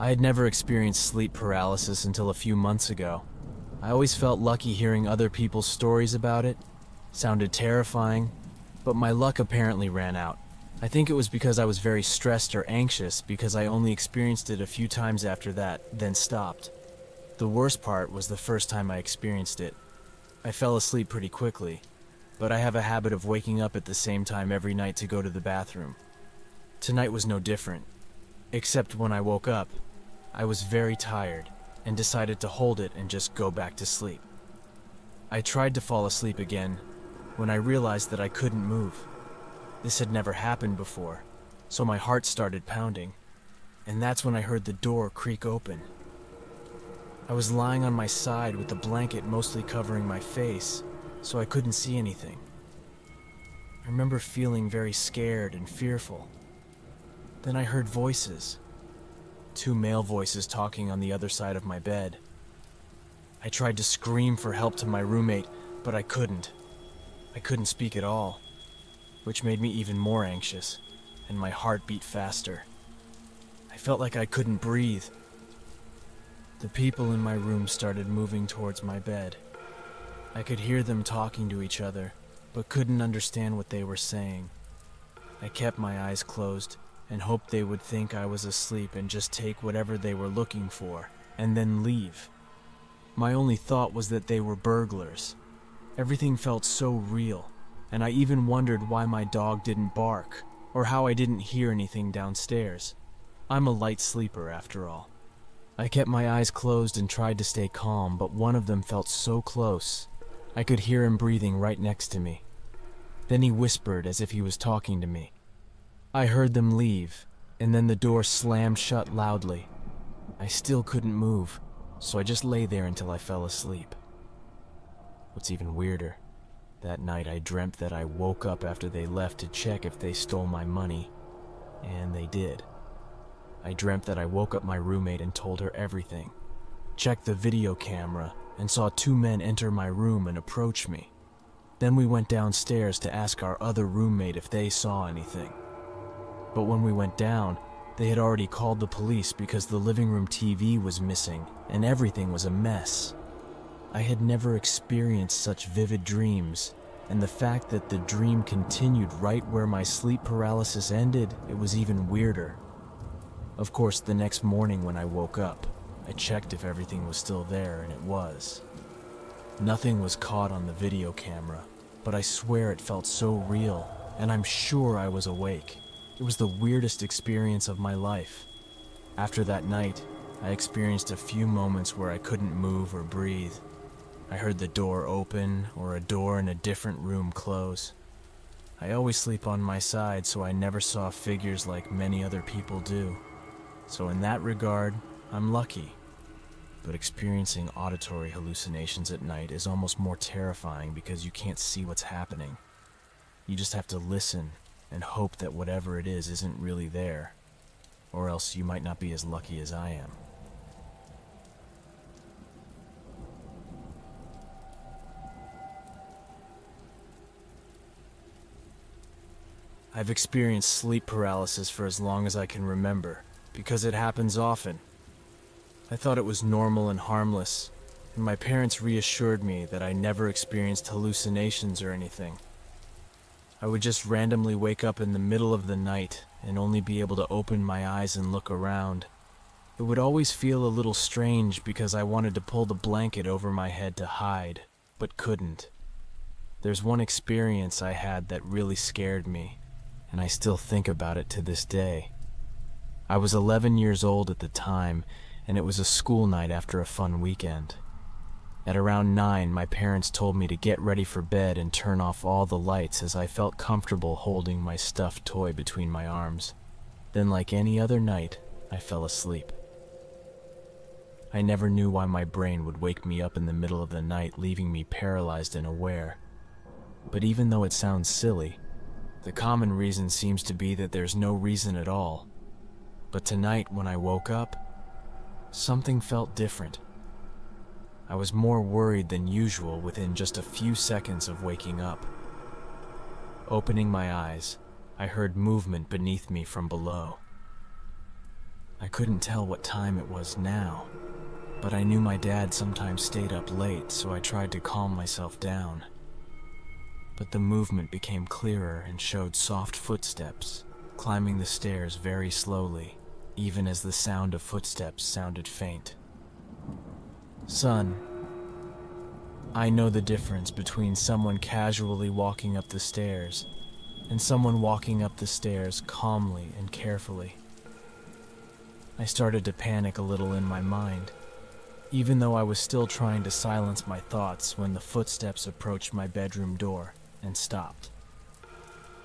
I had never experienced sleep paralysis until a few months ago. I always felt lucky hearing other people's stories about it. Sounded terrifying, but my luck apparently ran out. I think it was because I was very stressed or anxious because I only experienced it a few times after that, then stopped. The worst part was the first time I experienced it. I fell asleep pretty quickly, but I have a habit of waking up at the same time every night to go to the bathroom. Tonight was no different, except when I woke up, I was very tired and decided to hold it and just go back to sleep. I tried to fall asleep again when I realized that I couldn't move. This had never happened before, so my heart started pounding, and that's when I heard the door creak open. I was lying on my side with the blanket mostly covering my face, so I couldn't see anything. I remember feeling very scared and fearful. Then I heard voices. 2 male voices talking on the other side of my bed. I tried to scream for help to my roommate, but I couldn't. I couldn't speak at all, which made me even more anxious, and my heart beat faster. I felt like I couldn't breathe. The people in my room started moving towards my bed. I could hear them talking to each other, but couldn't understand what they were saying. I kept my eyes closed and hoped they would think I was asleep and just take whatever they were looking for, and then leave. My only thought was that they were burglars. Everything felt so real, and I even wondered why my dog didn't bark, or how I didn't hear anything downstairs. I'm a light sleeper after all. I kept my eyes closed and tried to stay calm, but one of them felt so close. I could hear him breathing right next to me. Then he whispered as if he was talking to me. I heard them leave, and then the door slammed shut loudly. I still couldn't move, so I just lay there until I fell asleep. What's even weirder, that night I dreamt that I woke up after they left to check if they stole my money, and they did. I dreamt that I woke up my roommate and told her everything, checked the video camera, and saw 2 men enter my room and approach me. Then we went downstairs to ask our other roommate if they saw anything. But when we went down, they had already called the police because the living room TV was missing and everything was a mess. I had never experienced such vivid dreams, and the fact that the dream continued right where my sleep paralysis ended, it was even weirder. Of course, the next morning when I woke up, I checked if everything was still there, and it was. Nothing was caught on the video camera, but I swear it felt so real, and I'm sure I was awake. It was the weirdest experience of my life. After that night, I experienced a few moments where I couldn't move or breathe. I heard the door open or a door in a different room close. I always sleep on my side, so I never saw figures like many other people do. So in that regard, I'm lucky. But experiencing auditory hallucinations at night is almost more terrifying because you can't see what's happening. You just have to listen and hope that whatever it is isn't really there, or else you might not be as lucky as I am. I've experienced sleep paralysis for as long as I can remember, because it happens often. I thought it was normal and harmless, and my parents reassured me that I never experienced hallucinations or anything. I would just randomly wake up in the middle of the night and only be able to open my eyes and look around. It would always feel a little strange because I wanted to pull the blanket over my head to hide, but couldn't. There's one experience I had that really scared me, and I still think about it to this day. I was 11 years old at the time, and it was a school night after a fun weekend. At around 9, my parents told me to get ready for bed and turn off all the lights as I felt comfortable holding my stuffed toy between my arms. Then, like any other night, I fell asleep. I never knew why my brain would wake me up in the middle of the night, leaving me paralyzed and aware. But even though it sounds silly, the common reason seems to be that there's no reason at all. But tonight, when I woke up, something felt different. I was more worried than usual within just a few seconds of waking up. Opening my eyes, I heard movement beneath me from below. I couldn't tell what time it was now, but I knew my dad sometimes stayed up late, so I tried to calm myself down. But the movement became clearer and showed soft footsteps, climbing the stairs very slowly, even as the sound of footsteps sounded faint. Son, I know the difference between someone casually walking up the stairs and someone walking up the stairs calmly and carefully. I started to panic a little in my mind, even though I was still trying to silence my thoughts when the footsteps approached my bedroom door and stopped.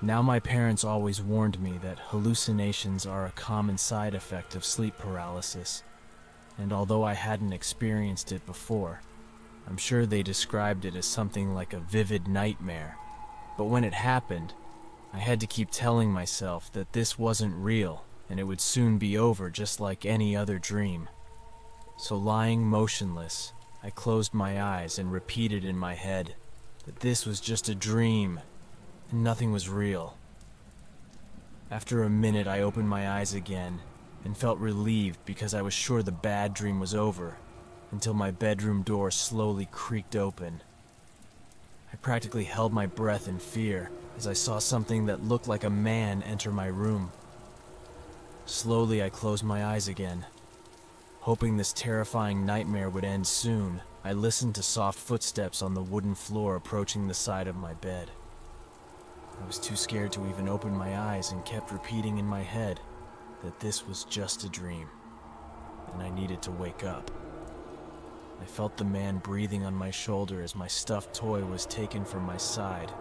Now, my parents always warned me that hallucinations are a common side effect of sleep paralysis, and although I hadn't experienced it before, I'm sure they described it as something like a vivid nightmare. But when it happened, I had to keep telling myself that this wasn't real and it would soon be over just like any other dream. So lying motionless, I closed my eyes and repeated in my head that this was just a dream and nothing was real. After a minute, I opened my eyes again and felt relieved because I was sure the bad dream was over, until my bedroom door slowly creaked open. I practically held my breath in fear as I saw something that looked like a man enter my room. Slowly, I closed my eyes again. Hoping this terrifying nightmare would end soon, I listened to soft footsteps on the wooden floor approaching the side of my bed. I was too scared to even open my eyes and kept repeating in my head that this was just a dream, and I needed to wake up. I felt the man breathing on my shoulder as my stuffed toy was taken from my side.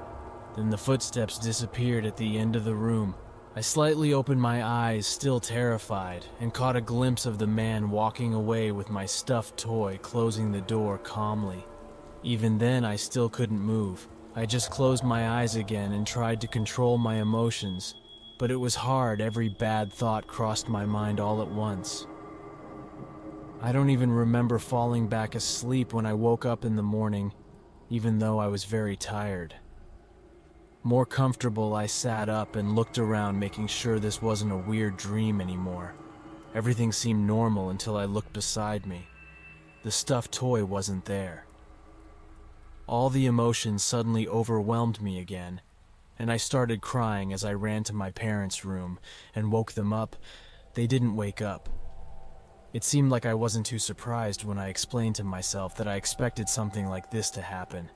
Then the footsteps disappeared at the end of the room. I slightly opened my eyes, still terrified, and caught a glimpse of the man walking away with my stuffed toy, closing the door calmly. Even then, I still couldn't move. I just closed my eyes again and tried to control my emotions, but it was hard. Every bad thought crossed my mind all at once. I don't even remember falling back asleep when I woke up in the morning, even though I was very tired. More comfortable, I sat up and looked around, making sure this wasn't a weird dream anymore. Everything seemed normal until I looked beside me. The stuffed toy wasn't there. All the emotions suddenly overwhelmed me again, and I started crying as I ran to my parents' room and woke them up. They didn't wake up. It seemed like I wasn't too surprised when I explained to myself that I expected something like this to happen.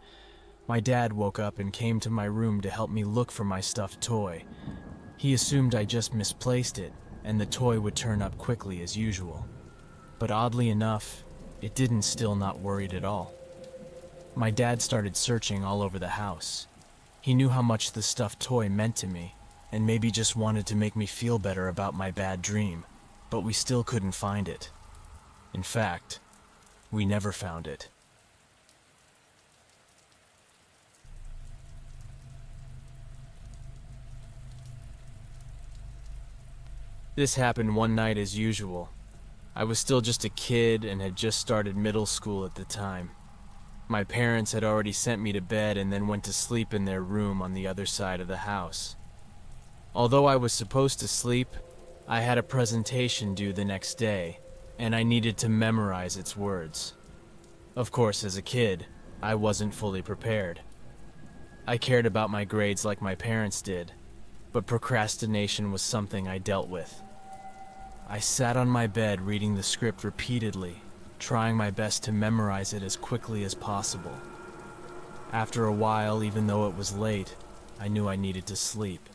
My dad woke up and came to my room to help me look for my stuffed toy. He assumed I just misplaced it, and the toy would turn up quickly as usual. But oddly enough, it didn't, still not worried at all. My dad started searching all over the house. He knew how much the stuffed toy meant to me, and maybe just wanted to make me feel better about my bad dream, but we still couldn't find it. In fact, we never found it. This happened one night as usual. I was still just a kid and had just started middle school at the time. My parents had already sent me to bed and then went to sleep in their room on the other side of the house. Although I was supposed to sleep, I had a presentation due the next day, and I needed to memorize its words. Of course, as a kid, I wasn't fully prepared. I cared about my grades like my parents did, but procrastination was something I dealt with. I sat on my bed reading the script repeatedly, trying my best to memorize it as quickly as possible. After a while, even though it was late, I knew I needed to sleep.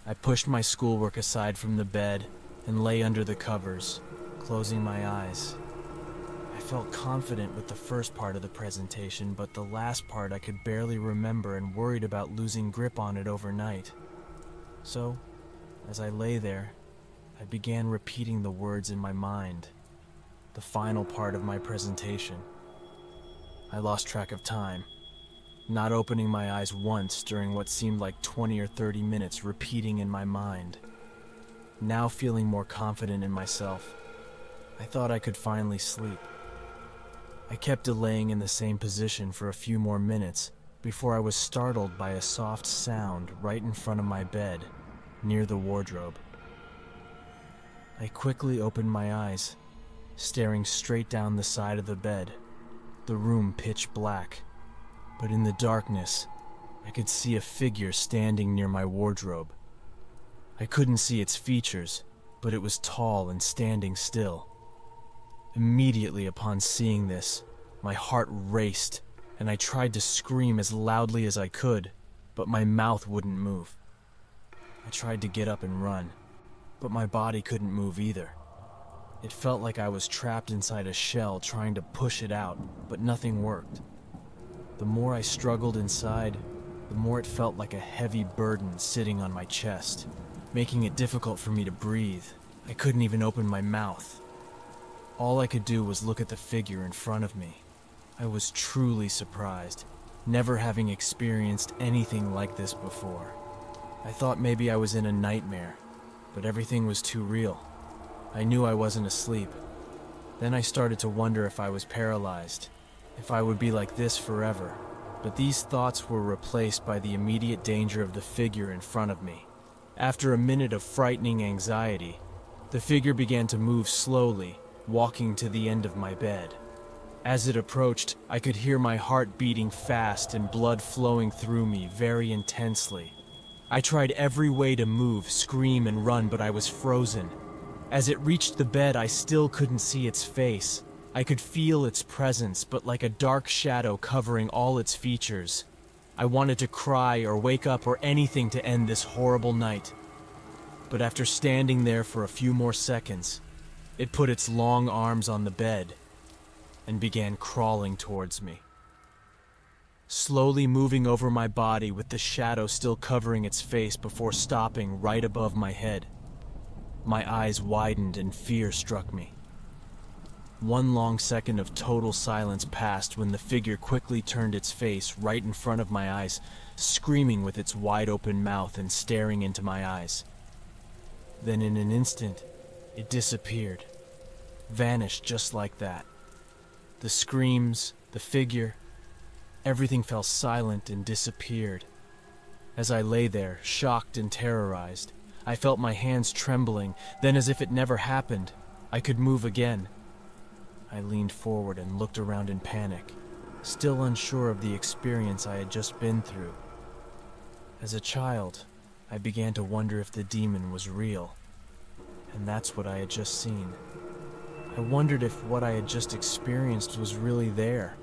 I pushed my schoolwork aside from the bed and lay under the covers, closing my eyes. I felt confident with the first part of the presentation, but the last part I could barely remember and worried about losing grip on it overnight. So, as I lay there, I began repeating the words in my mind, the final part of my presentation. I lost track of time, not opening my eyes once during what seemed like 20 or 30 minutes, repeating in my mind. Now feeling more confident in myself, I thought I could finally sleep. I kept delaying in the same position for a few more minutes before I was startled by a soft sound right in front of my bed, near the wardrobe. I quickly opened my eyes, staring straight down the side of the bed, the room pitch black. But in the darkness, I could see a figure standing near my wardrobe. I couldn't see its features, but it was tall and standing still. Immediately upon seeing this, my heart raced, and I tried to scream as loudly as I could, but my mouth wouldn't move. I tried to get up and run, but my body couldn't move either. It felt like I was trapped inside a shell trying to push it out, but nothing worked. The more I struggled inside, the more it felt like a heavy burden sitting on my chest, making it difficult for me to breathe. I couldn't even open my mouth. All I could do was look at the figure in front of me. I was truly surprised, never having experienced anything like this before. I thought maybe I was in a nightmare, but everything was too real. I knew I wasn't asleep. Then I started to wonder if I was paralyzed, if I would be like this forever. But these thoughts were replaced by the immediate danger of the figure in front of me. After a minute of frightening anxiety, the figure began to move slowly, walking to the end of my bed. As it approached, I could hear my heart beating fast and blood flowing through me very intensely. I tried every way to move, scream, and run, but I was frozen. As it reached the bed, I still couldn't see its face. I could feel its presence, but like a dark shadow covering all its features. I wanted to cry or wake up or anything to end this horrible night. But after standing there for a few more seconds, it put its long arms on the bed and began crawling towards me. Slowly moving over my body with the shadow still covering its face before stopping right above my head. My eyes widened and fear struck me. One long second of total silence passed when the figure quickly turned its face right in front of my eyes, screaming with its wide-open mouth and staring into my eyes. Then in an instant, it disappeared, vanished just like that. The screams, the figure, everything fell silent and disappeared. As I lay there, shocked and terrorized, I felt my hands trembling, then as if it never happened, I could move again. I leaned forward and looked around in panic, still unsure of the experience I had just been through. As a child, I began to wonder if the demon was real, and that's what I had just seen. I wondered if what I had just experienced was really there,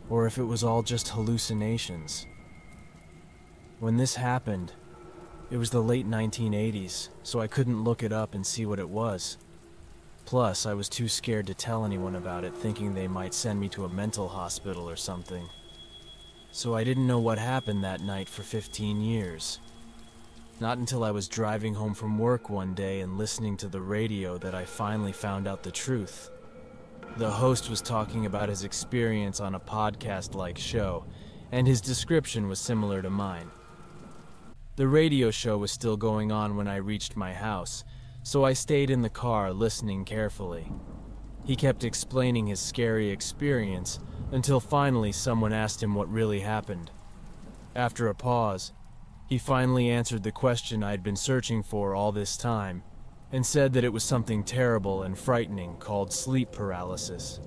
or if it was all just hallucinations. When this happened, it was the late 1980s, so I couldn't look it up and see what it was. Plus, I was too scared to tell anyone about it, thinking they might send me to a mental hospital or something. So I didn't know what happened that night for 15 years. Not until I was driving home from work one day and listening to the radio that I finally found out the truth. The host was talking about his experience on a podcast-like show, and his description was similar to mine. The radio show was still going on when I reached my house, so I stayed in the car listening carefully. He kept explaining his scary experience until finally someone asked him what really happened. After a pause, he finally answered the question I'd been searching for all this time, and said that it was something terrible and frightening called sleep paralysis.